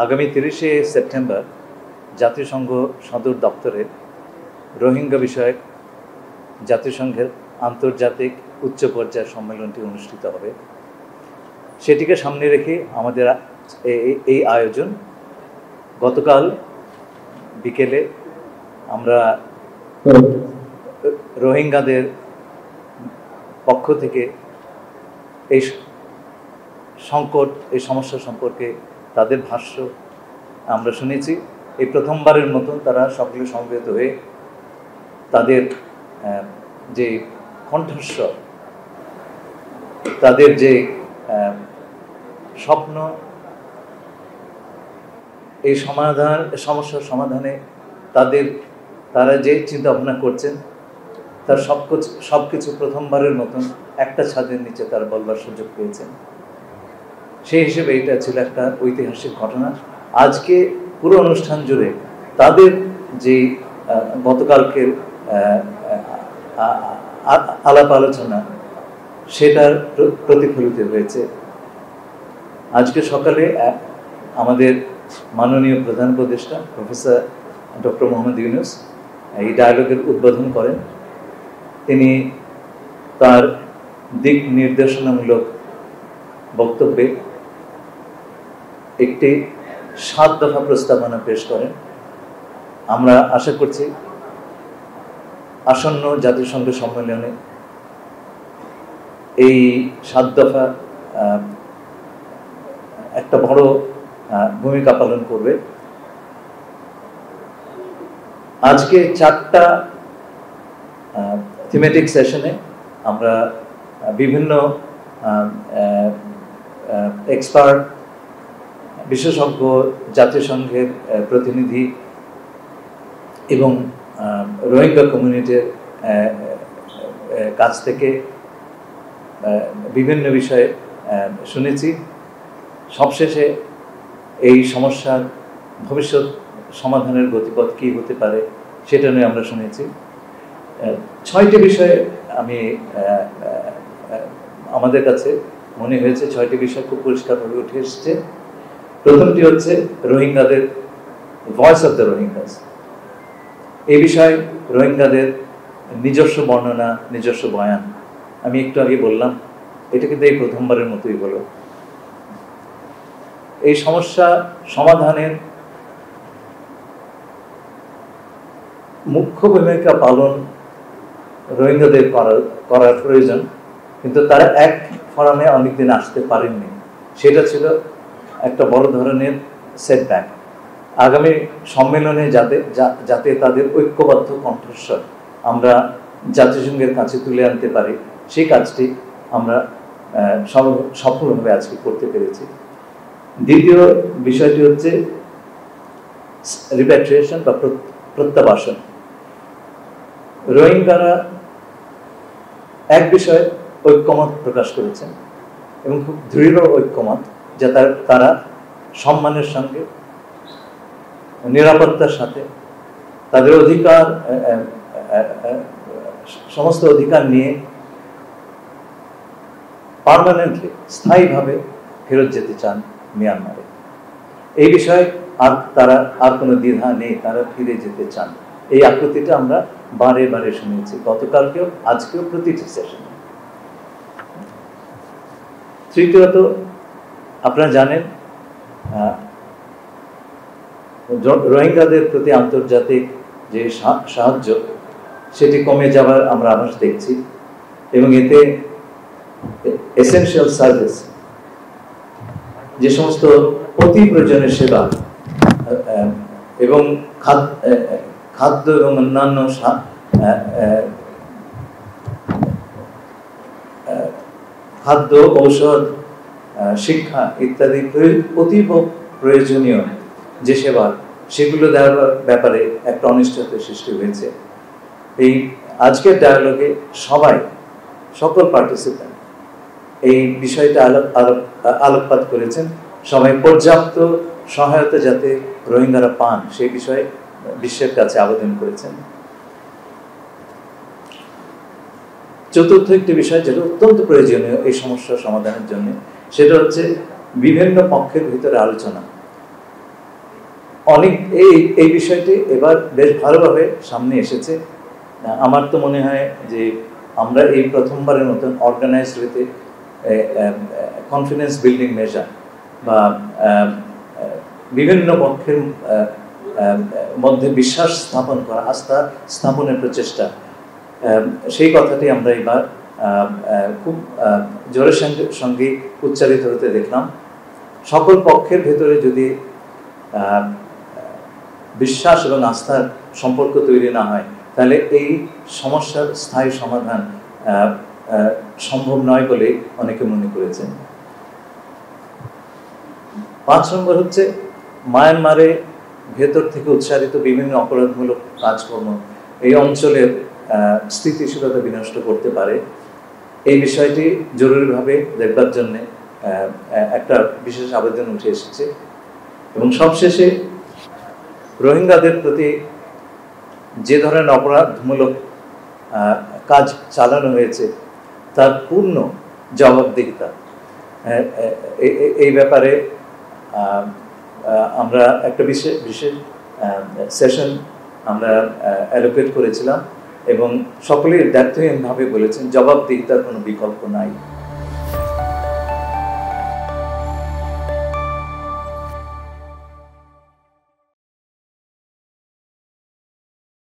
আগামী 30শে সেপ্টেম্বর জাতিসংঘ সদর দপ্তরে রোহিঙ্গা বিষয়ক জাতিসংঘের আন্তর্জাতিক উচ্চ পর্যায়ের সম্মেলনটি অনুষ্ঠিত হবে। সেটিকে সামনে রেখে আমাদের এই আয়োজন। গতকাল বিকেলে আমরা রোহিঙ্গাদের পক্ষ থেকে এই সংকট, এই সমস্যা সম্পর্কে তাদের ভাষ্য আমরা শুনেছি। এই প্রথমবারের মতন তারা সকলে সমবেত হয়ে তাদের যে কণ্ঠস্বর, তাদের যে স্বপ্ন, এই সমস্যার সমাধানে তারা যে চিন্তা ভাবনা করছেন তার সব কিছু প্রথমবারের মতন একটা ছাদের নিচে তারা বলবার সুযোগ পেয়েছেন। সেই হিসেবে এটা ছিল একটা ঐতিহাসিক ঘটনা। আজকে পুরো অনুষ্ঠান জুড়ে তাদের যে গতকালকের আলাপ আলোচনা সেটার প্রতিফলিত হয়েছে। আজকে সকালে আমাদের মাননীয় প্রধান উপদেষ্টা প্রফেসর ডক্টর মোহাম্মদ ইউনূস এই ডায়ালগের উদ্বোধন করেন। তিনি তার দিক নির্দেশনামূলক বক্তব্যে একটি 7 দফা প্রস্তাবনা পেশ করেন। আমরা আশা করছি আসন্ন জাতিসংঘ সম্মেলনে এই 7 দফা একটা বড় ভূমিকা পালন করবে। আজকে 4টা থিমেটিক সেশনে আমরা বিভিন্ন এক্সপার্ট, বিশেষজ্ঞ, জাতিসংঘের প্রতিনিধি এবং রোহিঙ্গা কমিউনিটির কাছ থেকে বিভিন্ন বিষয়ে শুনেছি। সবশেষে এই সমস্যার ভবিষ্যৎ সমাধানের গতিপথ কী হতে পারে সেটা নিয়ে আমরা শুনেছি। 6টি বিষয়ে আমাদের কাছে মনে হয়েছে 6টি বিষয় খুব পরিষ্কারভাবে উঠে এসছে। প্রথমটি হচ্ছে রোহিঙ্গাদের ভয়েস অফ দ্য রোহিঙ্গাস। এই বিষয়ে রোহিঙ্গাদের নিজস্ব বর্ণনা, নিজস্ব বয়ান। আমি একটু আগে বললাম, এটা কিন্তু এই প্রথমবারের মতোই হলো। এই সমস্যা সমাধানের মুখ্য ভূমিকা পালন রোহিঙ্গাদের করার প্রয়োজন, কিন্তু তারা এক ফোরামে অনেকদিন আসতে পারেননি। সেটা ছিল একটা বড় ধরনের সেটব্যাক। আগামী সম্মেলনে যাতে তাদের ঐক্যবদ্ধ কণ্ঠস্বর আমরা জাতিসংঘের কাছে তুলে আনতে পারি, সেই কাজটি আমরা সফলভাবে আজকে করতে পেরেছি। দ্বিতীয় বিষয়টি হচ্ছে রিপ্যাট্রিয়েশন বা প্রত্যাবাসন। রোহিঙ্গারা এক বিষয়ে ঐক্যমত প্রকাশ করেছেন এবং খুব দৃঢ় ঐক্যমত, যে তারা সম্মানের সঙ্গে, নিরাপত্তার সাথে তাদের অধিকার, সমস্ত অধিকার নিয়ে পার্মানেন্টলি, স্থায়ীভাবে ফেরত যেতে চান মিয়ানমারে। এই বিষয়ে তারা আর কোনো দ্বিধা নেই, তারা ফিরে যেতে চান। এই আকুতিটা আমরা বারে বারে শুনেছি, গতকালকেও, আজকেও, প্রতিটি সেশনে। তৃতীয়ত, আপনারা জানেন রোহিঙ্গাদের প্রতি আন্তর্জাতিক যে সাহায্য সেটি কমে যাওয়ার আমরা আভাস দেখছি, এবং এতে এসেনশিয়াল সার্ভিস, যে সমস্ত অতি প্রয়োজনীয় সেবা এবং খাদ্য এবং অন্যান্য খাদ্য, ঔষধ, শিক্ষা ইত্যাদি অতীব প্রয়োজনীয় যে সেবা, সেগুলো দেওয়ার ব্যাপারে একটা অনিশ্চয়তার সৃষ্টি হয়েছে। এই আজকের ডায়ালগে সকল পার্টিসিপেন্ট এই বিষয়টা আলোকপাত করেছেন। সবাই পর্যাপ্ত সহায়তা যাতে রোহিঙ্গারা পান সেই বিষয়ে বিশ্বের কাছে আবেদন করেছেন। চতুর্থ একটি বিষয় যেটা অত্যন্ত প্রয়োজনীয় এই সমস্যা সমাধানের জন্য, সেটা হচ্ছে বিভিন্ন পক্ষের ভিতরে আলোচনা। অনেক এই বিষয়টি এবার বেশ ভালোভাবে সামনে এসেছে। আমার তো মনে হয় যে আমরা এই প্রথমবারের মতন organized with confidence building measure বা বিভিন্ন পক্ষের মধ্যে বিশ্বাস স্থাপন করা, আস্থা স্থাপনের প্রচেষ্টা, সেই কথাটি আমরা এবার খুব জোরের সঙ্গে উচ্চারিত হতে দেখলাম। সকল পক্ষের ভেতরে যদি বিশ্বাস এবং আস্থার সম্পর্ক তৈরি না হয়, তাহলে এই সমস্যার স্থায়ী সমাধান সম্ভব নয় বলে অনেকে মনে করেছেন। 5 নম্বর হচ্ছে মায়ানমারে ভেতর থেকে উৎসারিত বিভিন্ন অপরাধমূলক কাজকর্ম এই অঞ্চলের স্থিতিশীলতা বিনষ্ট করতে পারে। এই বিষয়টি জরুরিভাবে দেখবার জন্য একটা বিশেষ আবেদন উঠে এসেছে। এবং সবশেষে রোহিঙ্গাদের প্রতি যে ধরনের অপরাধমূলক কাজ চালানো হয়েছে তার পূর্ণ জবাবদিহিতা, এই ব্যাপারে আমরা একটা বিশেষ সেশন আমরা অ্যালোকেট করেছিলাম এবং সকলেই দায়িত্বহীনভাবে বলেছেন জবাবদিহিতার কোনো বিকল্প নাই।